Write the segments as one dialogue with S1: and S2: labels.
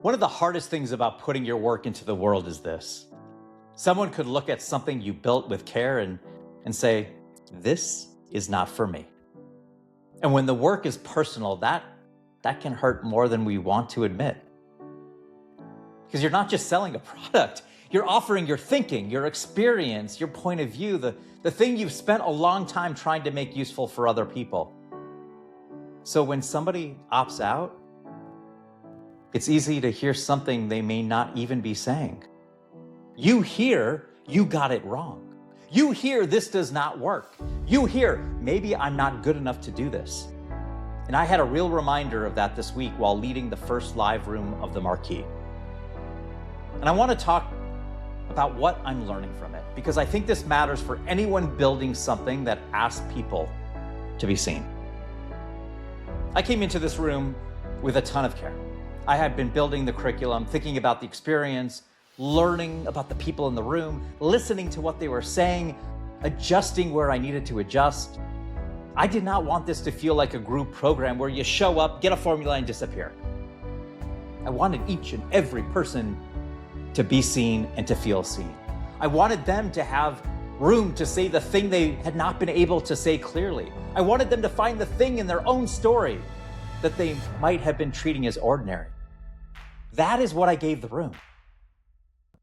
S1: One of the hardest things about putting your work into the world is this. Someone could look at something you built with care and say, this is not for me. And when the work is personal, that can hurt more than we want to admit. Because you're not just selling a product, you're offering your thinking, your experience, your point of view, the thing you've spent a long time trying to make useful for other people. So when somebody opts out, it's easy to hear something they may not even be saying. You hear, you got it wrong. You hear, this does not work. You hear, maybe I'm not good enough to do this. And I had a real reminder of that this week while leading the first live room of the Marquee. And I want to talk about what I'm learning from it, because I think this matters for anyone building something that asks people to be seen. I came into this room with a ton of care. I had been building the curriculum, thinking about the experience, learning about the people in the room, listening to what they were saying, adjusting where I needed to adjust. I did not want this to feel like a group program where you show up, get a formula, and disappear. I wanted each and every person to be seen and to feel seen. I wanted them to have room to say the thing they had not been able to say clearly. I wanted them to find the thing in their own story that they might have been treating as ordinary. That is what I gave the room.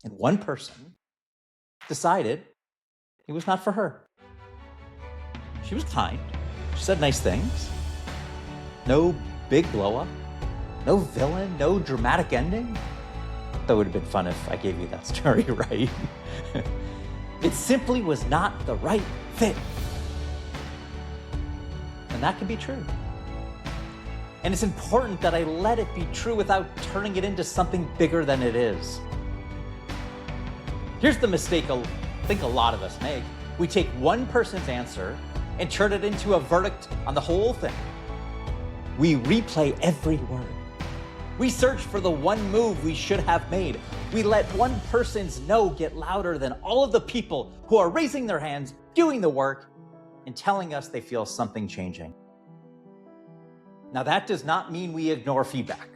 S1: And one person decided it was not for her. She was kind. She said nice things. No big blow up. No villain. No dramatic ending. That would have been fun if I gave you that story, right? It simply was not the right fit. And that can be true. And it's important that I let it be true without turning it into something bigger than it is. Here's the mistake I think a lot of us make. We take one person's answer and turn it into a verdict on the whole thing. We replay every word. We search for the one move we should have made. We let one person's no get louder than all of the people who are raising their hands, doing the work, and telling us they feel something changing. Now, that does not mean we ignore feedback.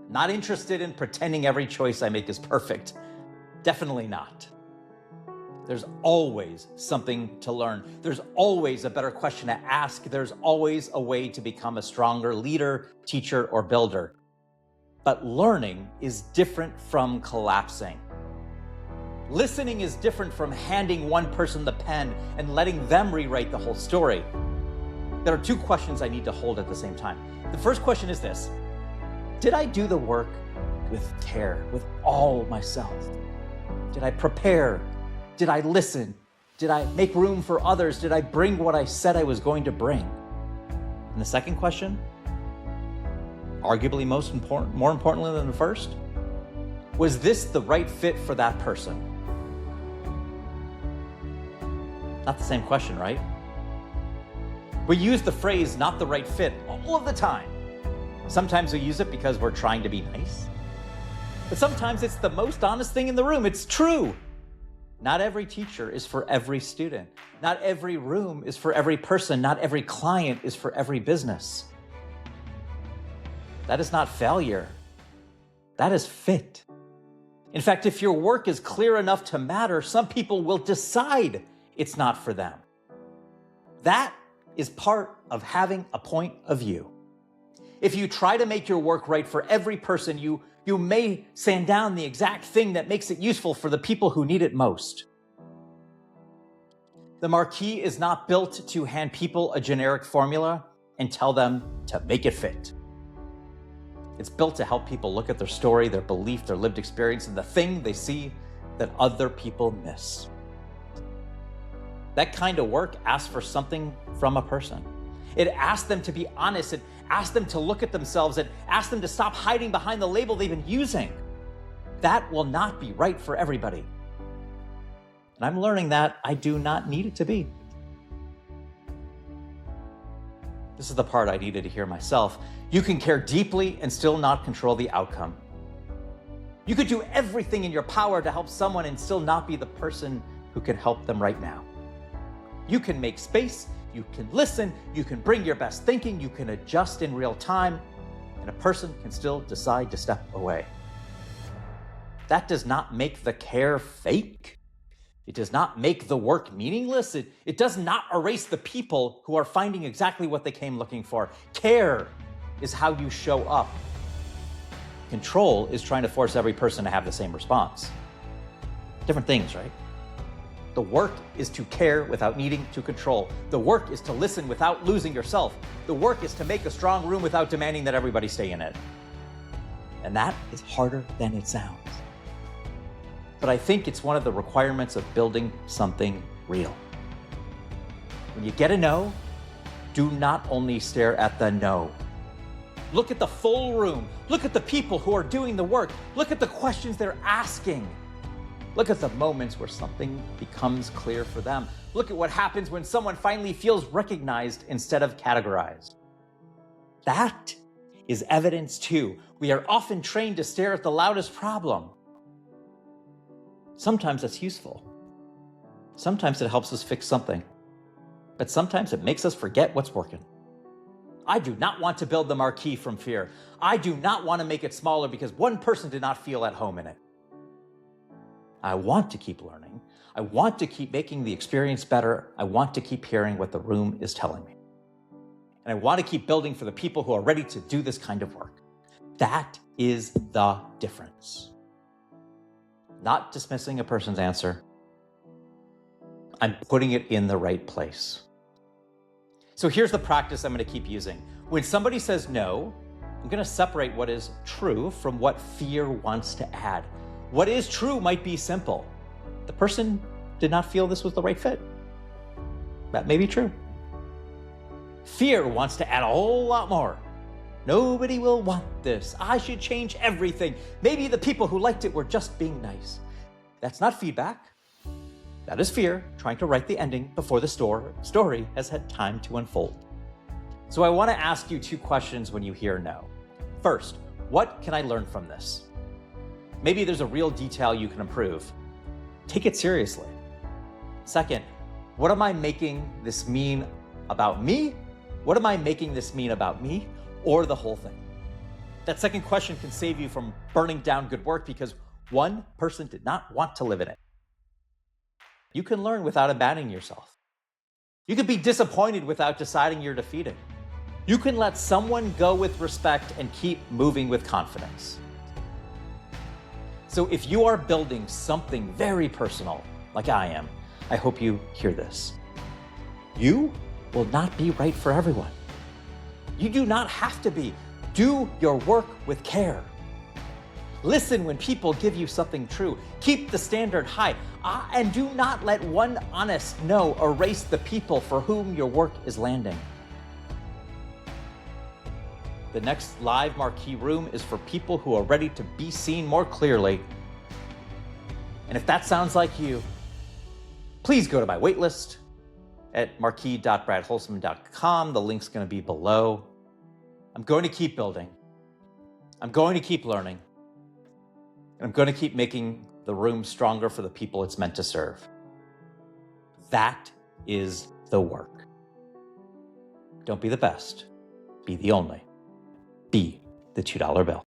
S1: Not interested in pretending every choice I make is perfect. Definitely not. There's always something to learn. There's always a better question to ask. There's always a way to become a stronger leader, teacher, or builder. But learning is different from collapsing. Listening is different from handing one person the pen and letting them rewrite the whole story. There are two questions I need to hold at the same time. The first question is this: did I do the work with care, with all myself? Did I prepare? Did I listen? Did I make room for others? Did I bring what I said I was going to bring? And the second question, arguably more importantly than the first, was this the right fit for that person? Not the same question, right? We use the phrase "not the right fit" all of the time. Sometimes we use it because we're trying to be nice. But sometimes it's the most honest thing in the room. It's true. Not every teacher is for every student. Not every room is for every person. Not every client is for every business. That is not failure. That is fit. In fact, if your work is clear enough to matter, some people will decide it's not for them. That is part of having a point of view. If you try to make your work right for every person, you may sand down the exact thing that makes it useful for the people who need it most. The Marquee is not built to hand people a generic formula and tell them to make it fit. It's built to help people look at their story, their belief, their lived experience, and the thing they see that other people miss. That kind of work asks for something from a person. It asks them to be honest. It asks them to look at themselves. It asks them to stop hiding behind the label they've been using. That will not be right for everybody. And I'm learning that I do not need it to be. This is the part I needed to hear myself. You can care deeply and still not control the outcome. You could do everything in your power to help someone and still not be the person who can help them right now. You can make space, you can listen, you can bring your best thinking, you can adjust in real time, and a person can still decide to step away. That does not make the care fake. It does not make the work meaningless. It does not erase the people who are finding exactly what they came looking for. Care is how you show up. Control is trying to force every person to have the same response. Different things, right? The work is to care without needing to control. The work is to listen without losing yourself. The work is to make a strong room without demanding that everybody stay in it. And that is harder than it sounds. But I think it's one of the requirements of building something real. When you get a no, do not only stare at the no. Look at the full room. Look at the people who are doing the work. Look at the questions they're asking. Look at the moments where something becomes clear for them. Look at what happens when someone finally feels recognized instead of categorized. That is evidence too. We are often trained to stare at the loudest problem. Sometimes that's useful. Sometimes it helps us fix something. But sometimes it makes us forget what's working. I do not want to build the marquee from fear. I do not want to make it smaller because one person did not feel at home in it. I want to keep learning. I want to keep making the experience better. I want to keep hearing what the room is telling me. And I want to keep building for the people who are ready to do this kind of work. That is the difference. Not dismissing a person's answer. I'm putting it in the right place. So here's the practice I'm going to keep using. When somebody says no, I'm going to separate what is true from what fear wants to add. What is true might be simple. The person did not feel this was the right fit. That may be true. Fear wants to add a whole lot more. Nobody will want this. I should change everything. Maybe the people who liked it were just being nice. That's not feedback. That is fear trying to write the ending before the story has had time to unfold. So I want to ask you two questions when you hear no. First, what can I learn from this? Maybe there's a real detail you can improve. Take it seriously. Second, what am I making this mean about me? What am I making this mean about me or the whole thing? That second question can save you from burning down good work because one person did not want to live in it. You can learn without abandoning yourself. You can be disappointed without deciding you're defeated. You can let someone go with respect and keep moving with confidence. So if you are building something very personal, like I am, I hope you hear this. You will not be right for everyone. You do not have to be. Do your work with care. Listen when people give you something true. Keep the standard high. And do not let one honest no erase the people for whom your work is landing. The next live marquee room is for people who are ready to be seen more clearly. And if that sounds like you, please go to my waitlist at marquee.bradholzman.com. The link's going to be below. I'm going to keep building. I'm going to keep learning. And I'm going to keep making the room stronger for the people it's meant to serve. That is the work. Don't be the best. Be the only. Be the $2 bill.